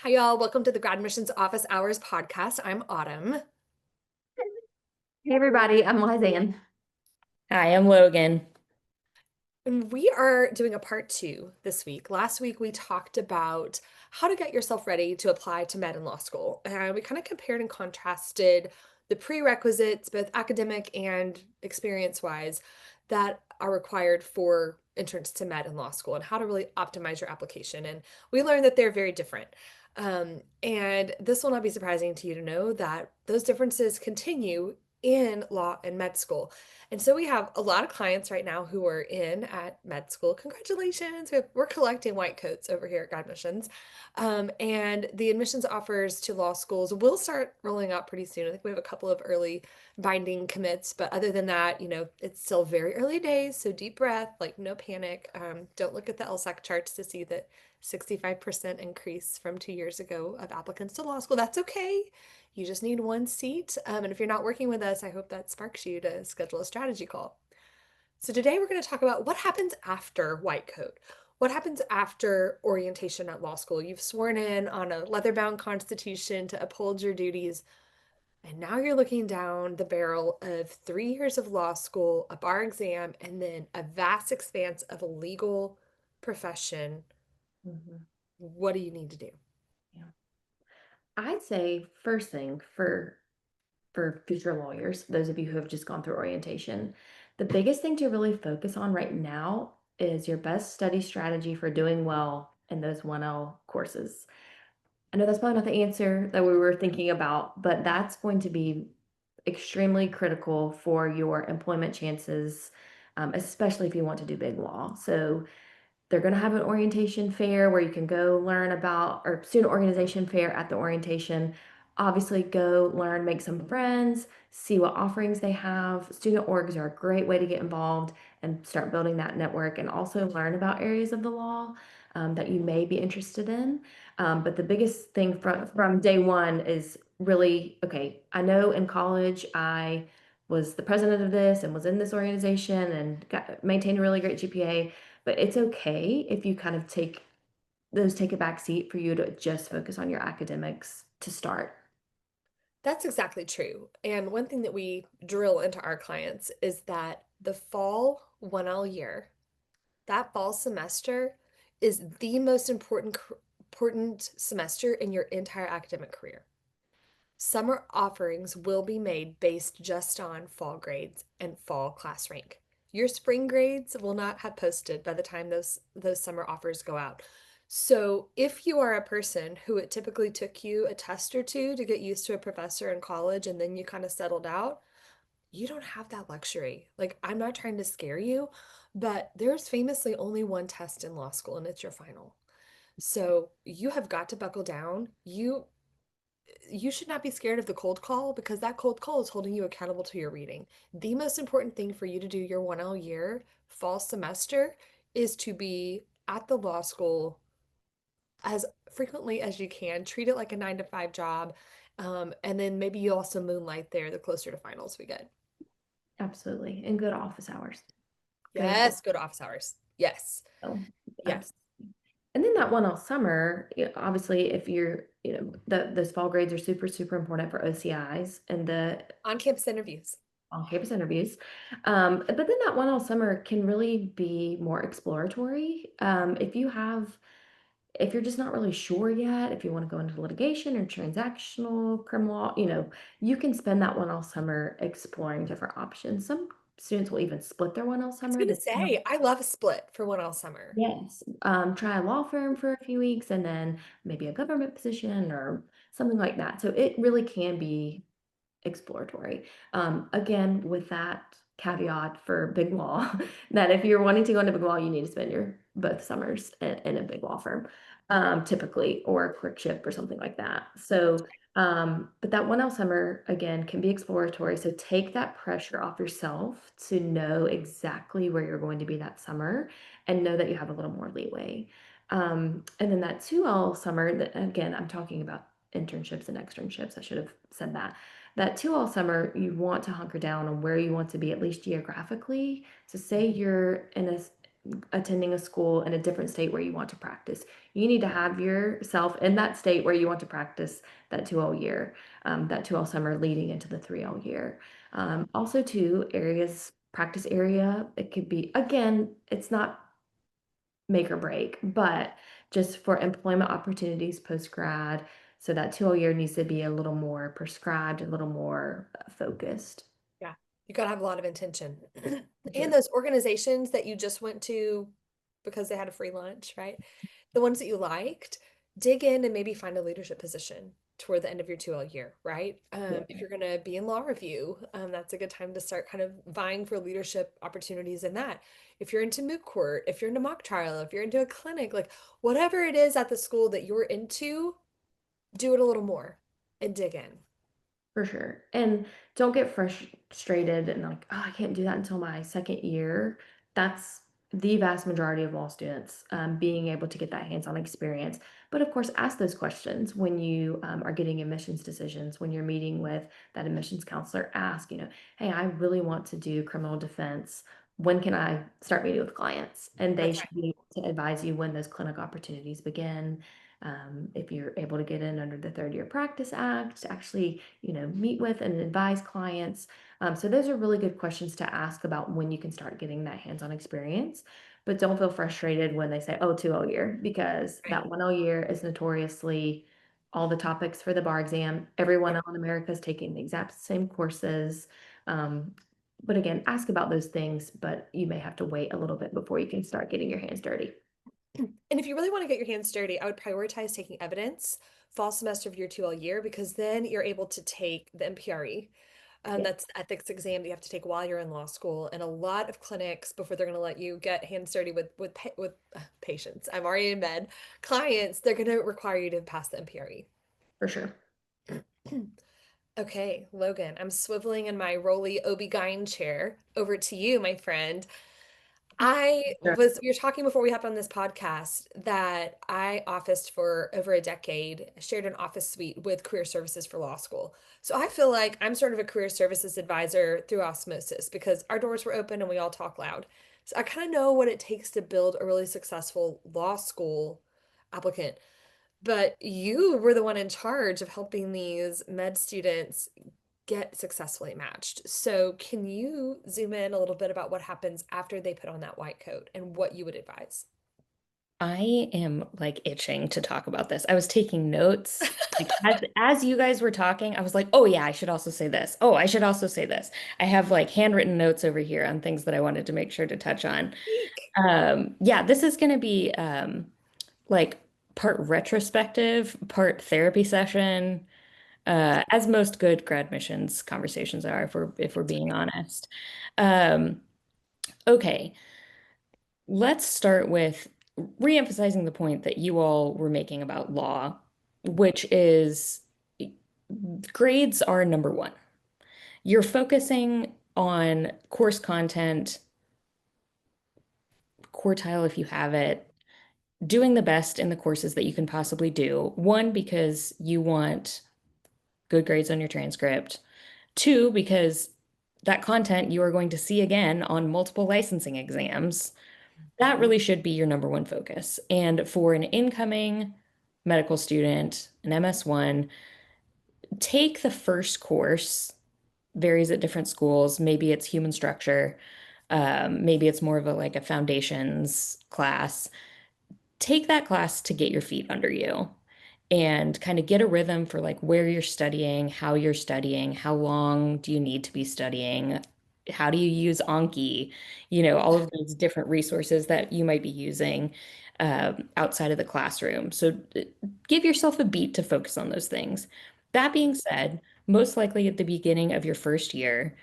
Hi, y'all. Welcome to the GradMissions Office Hours podcast. I'm Autumn. Hey everybody, I'm Lizanne. Hi, I'm Logan. And we are doing a part two this week. Last week, we talked about how to get yourself ready to apply to med and law school. And we kind of compared and contrasted the prerequisites, both academic and experience wise, that are required for entrance to med and law school and how to really optimize your application. And we learned that they're very different. And this will not be surprising to you to know that those differences continue in law and med school. And so we have a lot of clients right now who are in at med school. Congratulations. We're collecting white coats over here at GradMissions. And the admissions offers to law schools will start rolling out pretty soon. I think we have a couple of early binding commits, but other than that, it's still very early days. So deep breath, like no panic. Don't look at the LSAC charts to see that 65% increase from 2 years ago of applicants to law school. That's okay. You just need one seat. And if you're not working with us, I hope that sparks you to schedule a strategy call. So today we're going to talk about what happens after white coat. What happens after orientation at law school? You've sworn in on a leather-bound constitution to uphold your duties, and now you're looking down the barrel of 3 years of law school, a bar exam, and then a vast expanse of a legal profession. Mhm. What do you need to do? Yeah. I'd say first thing for future lawyers, those of you who have just gone through orientation, the biggest thing to really focus on right now is your best study strategy for doing well in those 1L courses. I know that's probably not the answer that we were thinking about, but that's going to be extremely critical for your employment chances, especially if you want to do big law. So they're going to have an orientation fair where you can go learn about, or student organization fair at the orientation. Obviously, go learn, make some friends, see what offerings they have. Student orgs are a great way to get involved and start building that network and also learn about areas of the law that you may be interested in. But the biggest thing from day one is really, okay, I know in college I was the president of this and was in this organization and maintained a really great GPA, but it's okay if you kind of take a back seat for you to just focus on your academics to start. That's exactly true. And one thing that we drill into our clients is that the fall 1L year, that fall semester is the most important semester in your entire academic career. Summer offerings will be made based just on fall grades and fall class rank. Your spring grades will not have posted by the time those summer offers go out. So if you are a person who it typically took you a test or two to get used to a professor in college and then you kind of settled out, you don't have that luxury. Like, I'm not trying to scare you, but there's famously only one test in law school and it's your final. So you have got to buckle down. You should not be scared of the cold call because that cold call is holding you accountable to your reading. The most important thing for you to do your 1L year fall semester is to be at the law school as frequently as you can. Treat it like a 9 to 5 job. And then maybe you also moonlight there the closer to finals we get. Absolutely. And good office hours. Good. Yes, go to office hours. Yes. Oh, Yes. absolutely. And then that one all summer, obviously, if those fall grades are super, super important for OCIs and the On-campus interviews. on-campus interviews. But then that one all summer can really be more exploratory. If you're just not really sure yet, if you want to go into litigation or transactional criminal law, you can spend that one all summer exploring different options. Some students will even split their one all I was summer. gonna say, I love a split for 1L summer. Yes. Try a law firm for a few weeks and then maybe a government position or something like that. So it really can be exploratory. Again, with that caveat for big law, that if you're wanting to go into big law, you need to spend your both summers in a big law firm, typically, or a clerkship or something like that. So, but that 1L summer again can be exploratory. So take that pressure off yourself to know exactly where you're going to be that summer and know that you have a little more leeway. And then that 2L summer, that again, I'm talking about internships and externships. I should have said that. That 2L summer, you want to hunker down on where you want to be, at least geographically. So say you're in a attending a school in a different state where you want to practice. You need to have yourself in that state where you want to practice that 2L year, that 2L summer leading into the 3L year. Also, too, areas, practice area, it could be, again, it's not make or break, but just for employment opportunities post grad. So that 2L year needs to be a little more prescribed, a little more focused. Yeah. You gotta have a lot of intention. For And sure. those organizations that you just went to because they had a free lunch, right? The ones that you liked, dig in and maybe find a leadership position toward the end of your 2L year, right? Yeah, If you're gonna be in law review, that's a good time to start kind of vying for leadership opportunities in that. If you're into moot court, if you're into mock trial, if you're into a clinic, like whatever it is at the school that you're into, do it a little more and dig in. for sure. And don't get frustrated and like, oh, I can't do that until my second year. That's the vast majority of law students, being able to get that hands-on experience. But of course, ask those questions when you are getting admissions decisions, when you're meeting with that admissions counselor. Ask, hey, I really want to do criminal defense. When can I start meeting with clients? And they That's should right. be able to advise you when those clinic opportunities begin. If you're able to get in under the Third Year Practice Act, to actually, meet with and advise clients. So those are really good questions to ask about when you can start getting that hands-on experience. But don't feel frustrated when they say, oh, 2L year, because Right. that 1L year is notoriously all the topics for the bar exam. Everyone in America is taking the exact same courses. Um, but again, ask about those things, but you may have to wait a little bit before you can start getting your hands dirty. And if you really want to get your hands dirty, I would prioritize taking evidence fall semester of your 2L year because then you're able to take the MPRE. Yeah, That's the ethics exam that you have to take while you're in law school. And a lot of clinics, before they're going to let you get hands dirty with patients, I'm already in med, clients, they're going to require you to pass the MPRE. for sure. Okay, Logan, I'm swiveling in my rolly OB-GYN chair. Over to you, my friend. We were talking before we hopped on this podcast that I officed for over a decade, shared an office suite with career services for law school. So I feel like I'm sort of a career services advisor through osmosis because our doors were open and we all talk loud. So I kind of know what it takes to build a really successful law school applicant. But you were the one in charge of helping these med students get successfully matched. So, can you zoom in a little bit about what happens after they put on that white coat and what you would advise? I am like itching to talk about this. I was taking notes. Like as you guys were talking, I was like, oh yeah, I should also say this. Oh, I should also say this. I have like handwritten notes over here on things that I wanted to make sure to touch on. Eek. Yeah, this is going to be like part retrospective, part therapy session, as most good grad missions conversations are, if we're being honest. Um, okay. Let's start with re-emphasizing the point that you all were making about law, which is grades are number one. You're focusing on course content, quartile if you have it, doing the best in the courses that you can possibly do. One, because you want good grades on your transcript. Two, because that content you are going to see again on multiple licensing exams. That really should be your number one focus. And for an incoming medical student, an MS1, take the first course, varies at different schools. Maybe it's human structure. Maybe it's more of a like a foundations class. Take that class to get your feet under you and kind of get a rhythm for like where you're studying, how long do you need to be studying, how do you use Anki, all of those different resources that you might be using outside of the classroom. So give yourself a beat to focus on those things. That being said, most likely at the beginning of your first year,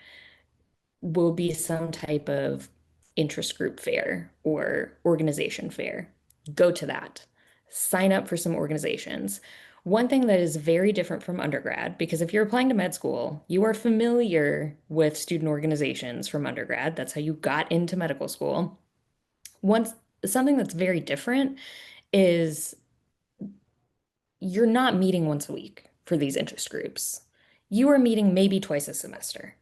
will be some type of interest group fair or organization fair. Go to that. Sign up for some organizations. One thing that is very different from undergrad, because if you're applying to med school, you are familiar with student organizations from undergrad. That's how you got into medical school. Once something that's very different is you're not meeting once a week for these interest groups. You are meeting maybe twice a semester.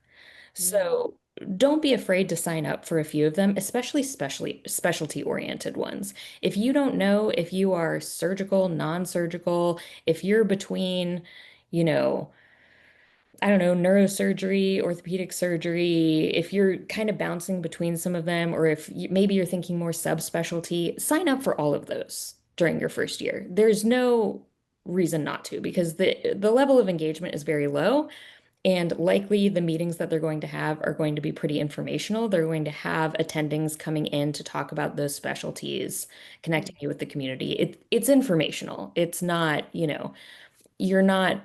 Mm. So don't be afraid to sign up for a few of them, especially specialty oriented ones. If you don't know if you are surgical, non-surgical, if you're between, you know, I don't know, neurosurgery, orthopedic surgery, if you're kind of bouncing between some of them, or if maybe you're thinking more subspecialty, sign up for all of those during your first year. There's no reason not to because the level of engagement is very low. And likely the meetings that they're going to have are going to be pretty informational. They're going to have attendings coming in to talk about those specialties, connecting you with the community. It's informational. It's not, you're not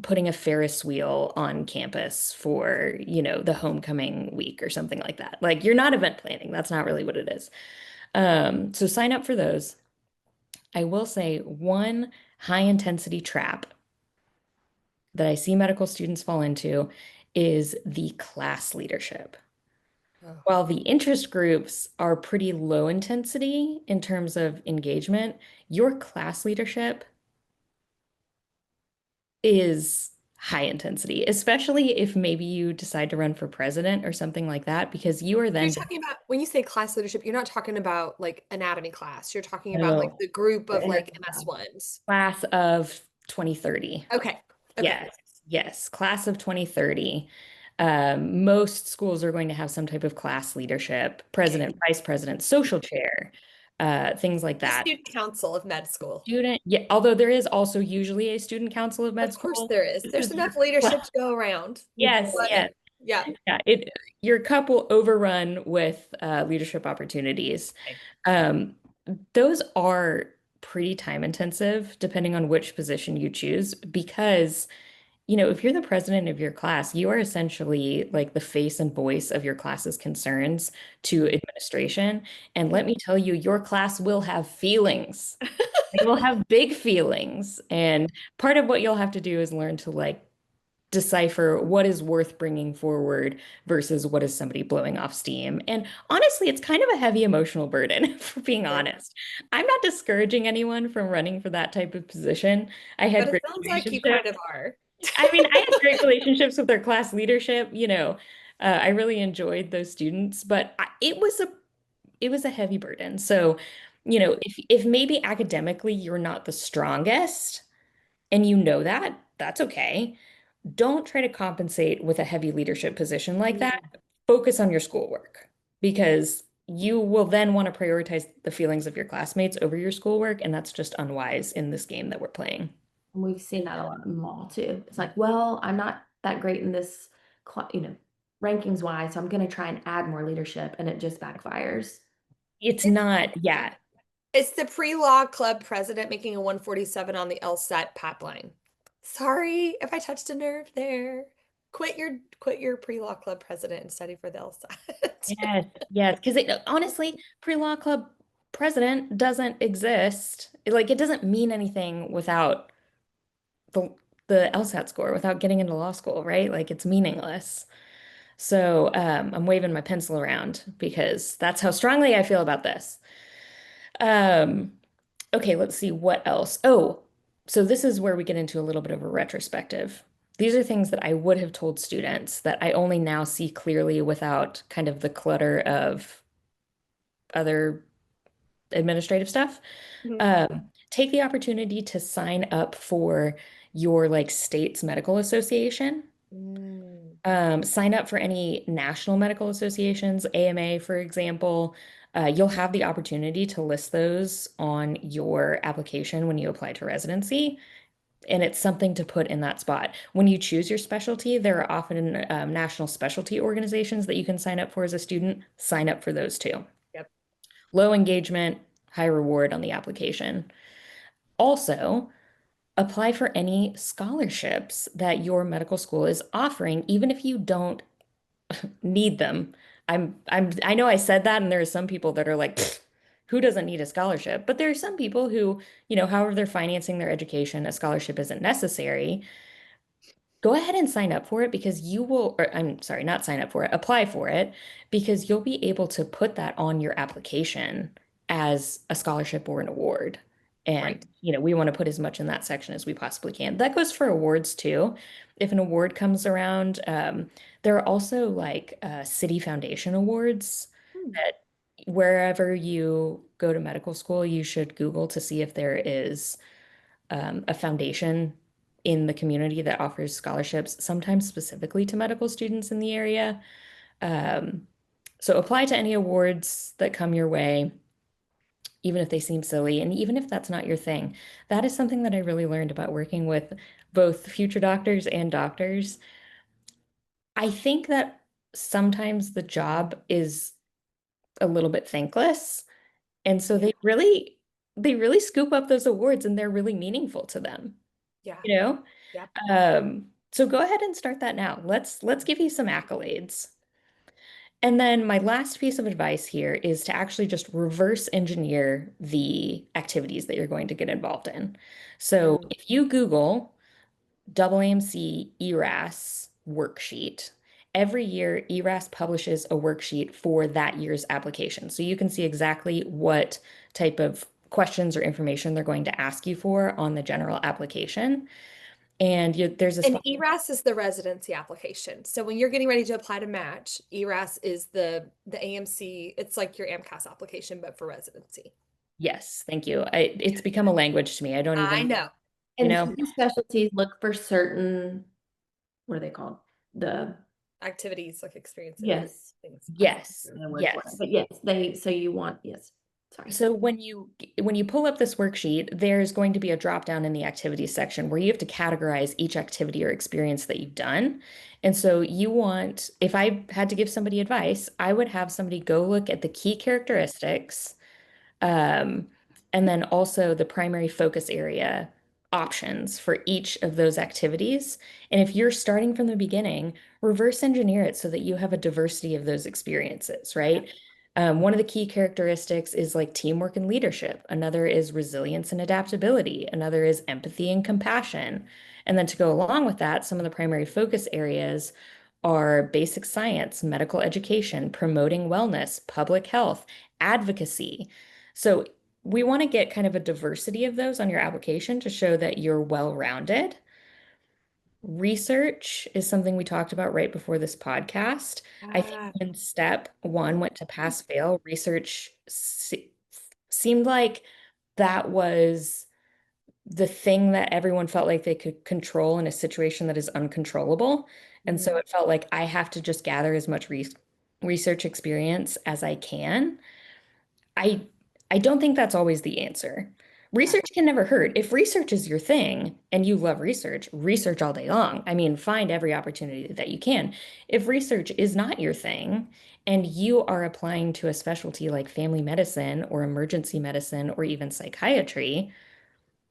putting a Ferris wheel on campus for, the homecoming week or something like that. Like you're not event planning. That's not really what it is. So sign up for those. I will say one high intensity trap that I see medical students fall into is the class leadership. Oh, While the interest groups are pretty low intensity in terms of engagement, your class leadership is high intensity, especially if maybe you decide to run for president or something like that, because you are you're then, talking about when you say class leadership, you're not talking about like anatomy class. You're talking about like oh, the group the of like interview MS1s. class of 2030. Okay. Okay. Yes, yes, class of 2030. Most schools are going to have some type of class leadership, Okay. president, vice president, social chair, things like The that. student council of med school. Student, yeah, although there is also usually a student council of med Of course school. there is. This There's is your, enough leadership well, to go around. yes, But yes. yeah. Yeah, your cup will overrun with leadership opportunities. Okay. Um, those are pretty time intensive, depending on which position you choose, because if you're the president of your class, you are essentially like the face and voice of your class's concerns to administration. And let me tell you, your class will have feelings. They will have big feelings. And part of what you'll have to do is learn to like decipher what is worth bringing forward versus what is somebody blowing off steam. And honestly, it's kind of a heavy emotional burden, for being Yeah. honest. I'm not discouraging anyone from running for that type of position. I had But it great sounds like you kind relationships. of are. I mean, I had great relationships with their class leadership, I really enjoyed those students, but it was a heavy burden. So, if maybe academically you're not the strongest and you know that, that's okay. Don't try to compensate with a heavy leadership position like that. Mm. Focus on your schoolwork because you will then want to prioritize the feelings of your classmates over your schoolwork, and that's just unwise in this game that we're playing. And we've seen that a lot in mall too. It's like, well, I'm not that great in this, rankings wise, so I'm going to try and add more leadership, and it just backfires. It's It's not, yeah. it's the pre-law club president making a 147 on the LSAT PAP line. Sorry if I touched a nerve there. Quit your pre-law club president and study for the LSAT. Yes, yes. Because honestly, pre-law club president doesn't exist. Like, it doesn't mean anything without the the LSAT score, without getting into law school, right? Like, it's meaningless. So, I'm waving my pencil around because that's how strongly I feel about this. Um, okay, let's see what else. Oh, so this is where we get into a little bit of a retrospective. These are things that I would have told students that I only now see clearly without kind of the clutter of other administrative stuff. Mhm. Take the opportunity to sign up for your like state's medical association. Mm. Sign up for any national medical associations, AMA, for example. You'll have the opportunity to list those on your application when you apply to residency, and it's something to put in that spot. When you choose your specialty, there are often national specialty organizations that you can sign up for as a student. Sign up for those too. Yep. Low engagement, high reward on the application. Also, apply for any scholarships that your medical school is offering, even if you don't need them. I know I said that, and there are some people that are like, "Pfft, who doesn't need a scholarship?" But there are some people who, however they're financing their education, a scholarship isn't necessary. Go ahead and sign up for it because you will, or I'm sorry, not sign up for it, apply for it because you'll be able to put that on your application as a scholarship or an award. And, Right. we want to put as much in that section as we possibly can. That goes for awards too. If an award comes around, there are also like city foundation awards Hmm. that wherever you go to medical school, you should Google to see if there is a foundation in the community that offers scholarships, sometimes specifically to medical students in the area. Um, so apply to any awards that come your way, even if they seem silly, and even if that's not your thing. That is something that I really learned about working with both future doctors and doctors. I think that sometimes the job is a little bit thankless, and so Yeah. they really scoop up those awards and they're really meaningful to them, Yeah. you know? Yep. So go ahead and start that now. Let's give you some accolades. And then my last piece of advice here is to actually just reverse engineer the activities that you're going to get involved in. So Mm. if you Google AAMC ERAS worksheet, every year ERAS publishes a worksheet for that year's application. So you can see exactly what type of questions or information they're going to ask you for on the general application. And there's a And spot. ERAS is the residency application. So when you're getting ready to apply to match, ERAS is the AMC. It's like your AMCAS application, but for residency. Yes, thank you. It's become a language to me. I don't I even, know. you And know. certain specialties look for certain, what are they called? The, Activities, like experiences, yes, things. I can't Yes, remember the word for it, yes. but yes, so you want, yes, sorry. So when you pull up this worksheet, there's going to be a drop down in the activities section where you have to categorize each activity or experience that you've done. And so if I had to give somebody advice, I would have somebody go look at the key characteristics, um, and then also the primary focus area options for each of those activities. And if you're starting from the beginning, reverse engineer it so that you have a diversity of those experiences, Yeah. right? One of the key characteristics is like teamwork and leadership. Another is resilience and adaptability. Another is empathy and compassion. And then to go along with that, some of the primary focus areas are basic science, medical education, promoting wellness, public health, advocacy. So we want to get kind of a diversity of those on your application to show that you're well-rounded. Research is something we talked about right before this podcast. I think Ah, when step one went to pass fail, research seemed like that was the thing that everyone felt like they could control in a situation that is uncontrollable. And so mhm. it felt like I have to just gather as much research experience as I can. I I don't think that's always the answer. Yeah. Research can never hurt. If research is your thing and you love research, research all day long. I mean, find every opportunity that you can. If research is not your thing and you are applying to a specialty like family medicine or emergency medicine or even psychiatry,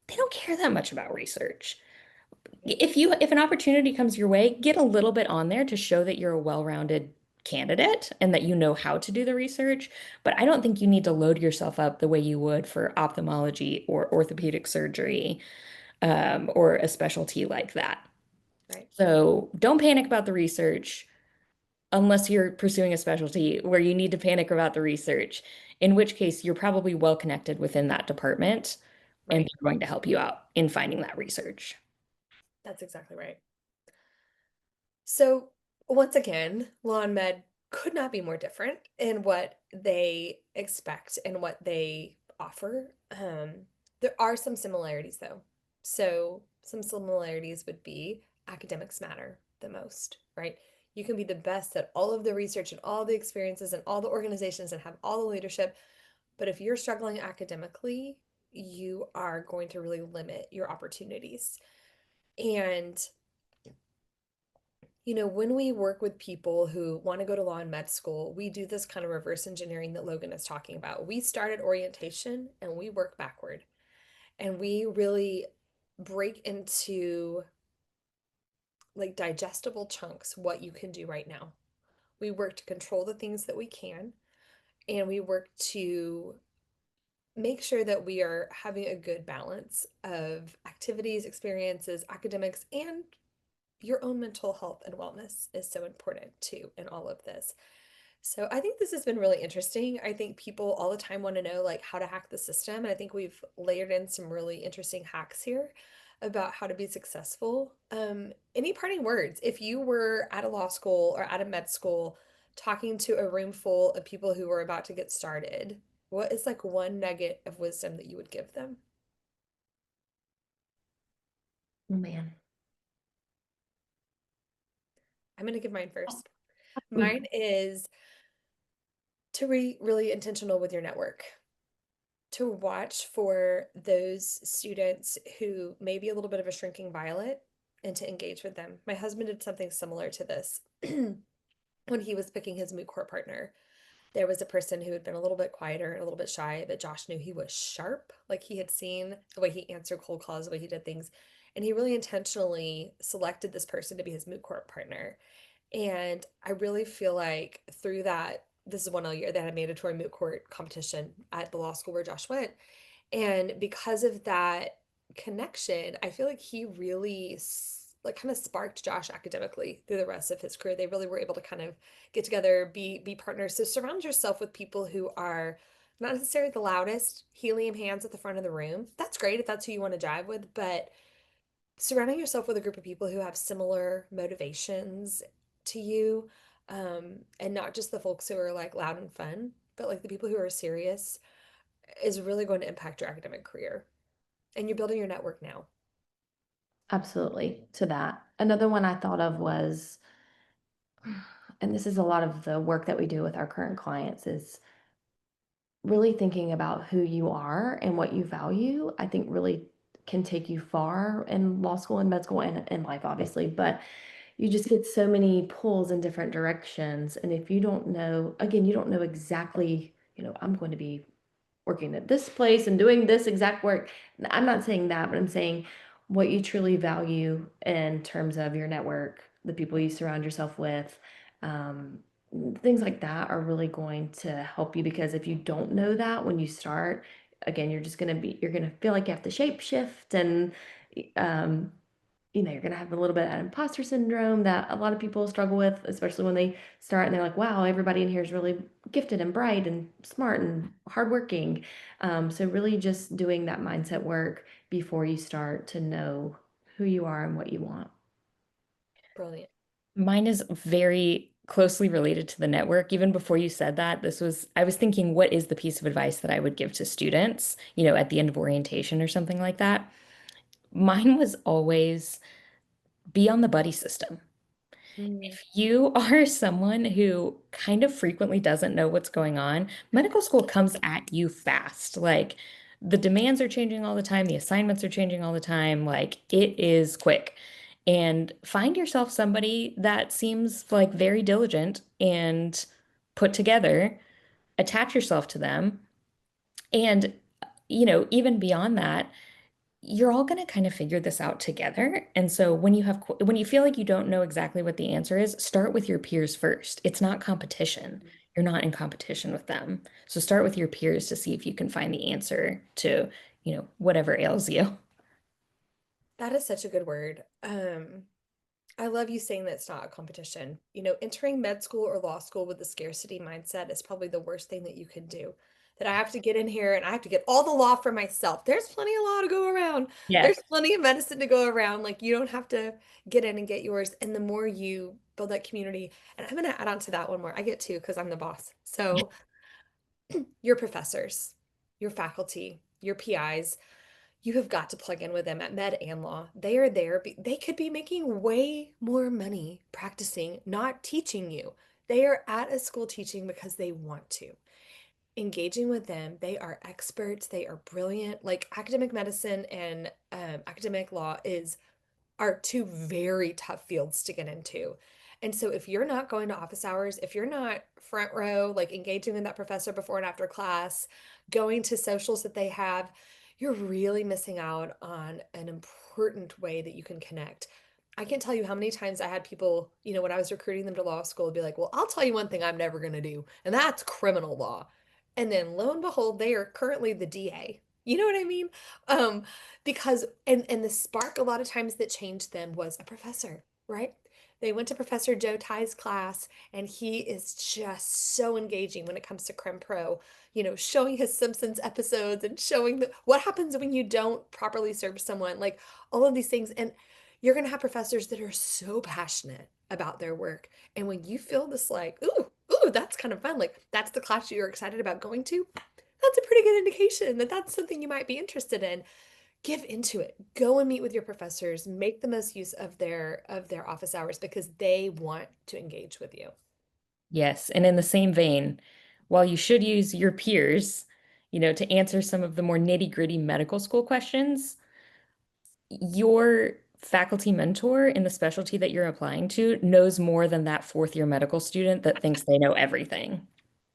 they don't care that much about research. If an opportunity comes your way, get a little bit on there to show that you're a well-rounded candidate and that you know how to do the research. But I don't think you need to load yourself up the way you would for ophthalmology or orthopedic surgery, or a specialty like that. Right. So don't panic about the research unless you're pursuing a specialty where you need to panic about the research, in which case you're probably well connected within that department and Right. they're going to help you out in finding that research. That's exactly right. So once again, Law and Med could not be more different in what they expect and what they offer. There are some similarities though. So some similarities would be academics matter the most, right? You can be the best at all of the research and all the experiences and all the organizations and have all the leadership, but if you're struggling academically, you are going to really limit your opportunities. And when we work with people who want to go to law and med school, we do this kind of reverse engineering that Logan is talking about. We start at orientation and we work backward, and we really break into like digestible chunks what you can do right now. We work to control the things that we can, and we work to make sure that we are having a good balance of activities, experiences, academics, and your own mental health and wellness is so important too in all of this. So I think this has been really interesting. I think people all the time want to know like how to hack the system. And I think we've layered in some really interesting hacks here about how to be successful. Any parting words? If you were at a law school or at a med school talking to a room full of people who were about to get started, what is like one nugget of wisdom that you would give them? Oh man. I'm going to give mine first. Mm. Mine is to be really intentional with your network, to watch for those students who may be a little bit of a shrinking violet and to engage with them. My husband did something similar to this when he was picking his moot court partner. There was a person who had been a little bit quieter and a little bit shy, but Josh knew he was sharp. Like he had seen the way he answered cold calls, the way he did things. And he really intentionally selected this person to be his moot court partner. And I really feel like through that, this is one all year, they had a mandatory moot court competition at the law school where Josh went. And because of that connection, I feel like he really like kind of sparked Josh academically through the rest of his career. They really were able to kind of get together, be partners. So surround yourself with people who are not necessarily the loudest, helium hands at the front of the room. That's great if that's who you want to jive with, but surrounding yourself with a group of people who have similar motivations to you, and not just the folks who are like loud and fun, but like the people who are serious is really going to impact your academic career. And you're building your network now. Absolutely, to that. Another one I thought of was, and this is a lot of the work that we do with our current clients, is really thinking about who you are and what you value. I think really can take you far in law school and med school and in life, obviously, but you just get so many pulls in different directions. And if you don't know, again, you don't know exactly, I'm going to be working at this place and doing this exact work. I'm not saying that, but I'm saying what you truly value in terms of your network, the people you surround yourself with, um, things like that are really going to help you, because if you don't know that when you start, again, you're going to feel like you have to shape shift, and um, you're going to have a little bit of imposter syndrome that a lot of people struggle with, especially when they start and they're like, wow, everybody in here is really gifted and bright and smart and hardworking. So, really just doing that mindset work before you start to know who you are and what you want. Brilliant. Mine is very closely related to the network. Even before you said that, I was thinking, what is the piece of advice that I would give to students, at the end of orientation or something like that? Mine was always be on the buddy system. Mm, If you are someone who kind of frequently doesn't know what's going on, medical school comes at you fast. Like the demands are changing all the time, the assignments are changing all the time. Like it is quick. And find yourself somebody that seems like very diligent and put together, attach yourself to them. And, even beyond that, you're all going to kind of figure this out together. And so when you feel like you don't know exactly what the answer is, start with your peers first. It's not competition. You're not in competition with them. So start with your peers to see if you can find the answer to, whatever ails you. that is such a good word. I love you saying that it's not a competition. Entering med school or law school with the scarcity mindset is probably the worst thing that you can do. That I have to get in here and I have to get all the law for myself. There's plenty of law to go around. Yes. There's plenty of medicine to go around. Like you don't have to get in and get yours. And the more you build that community, and I'm going to add on to that one more. I get two because I'm the boss. So your professors, your faculty, your PIs, you have got to plug in with them at med and law. They are there. They could be making way more money practicing, not teaching you. They are at a school teaching because they want to. Engaging with them, they are experts. They are brilliant. Like academic medicine and academic law are two very tough fields to get into. And so if you're not going to office hours, if you're not front row, like engaging with that professor before and after class, going to socials that they have, you're really missing out on an important way that you can connect. I can't tell you how many times I had people, when I was recruiting them to law school, be like, well, I'll tell you one thing I'm never going to do, and that's criminal law. And then lo and behold, they are currently the DA. You know what I mean? Because and the spark a lot of times that changed them was a professor, right? They went to Professor Joe Ty's class, and he is just so engaging when it comes to Crim Pro, showing his Simpsons episodes and showing what happens when you don't properly serve someone, like all of these things. And you're going to have professors that are so passionate about their work. And when you feel this, like, ooh, that's kind of fun, like that's the class you're excited about going to, that's a pretty good indication that that's something you might be interested in. Give into it. Go and meet with your professors. Make the most use of their office hours because they want to engage with you. Yes, and in the same vein, while you should use your peers, to answer some of the more nitty-gritty medical school questions, your faculty mentor in the specialty that you're applying to knows more than that fourth year medical student that thinks they know everything.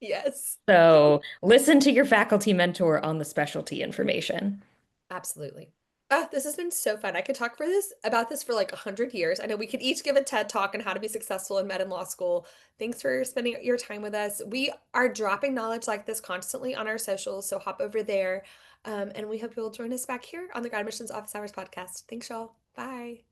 Yes. So listen to your faculty mentor on the specialty information. Absolutely. Ah, this has been so fun. I could talk about this for like 100 years. I know we could each give a TED talk on how to be successful in med and law school. Thanks for spending your time with us. We are dropping knowledge like this constantly on our socials, so hop over there. And we hope you'll join us back here on the GradMissions Office Hours podcast. Thanks, y'all. Bye.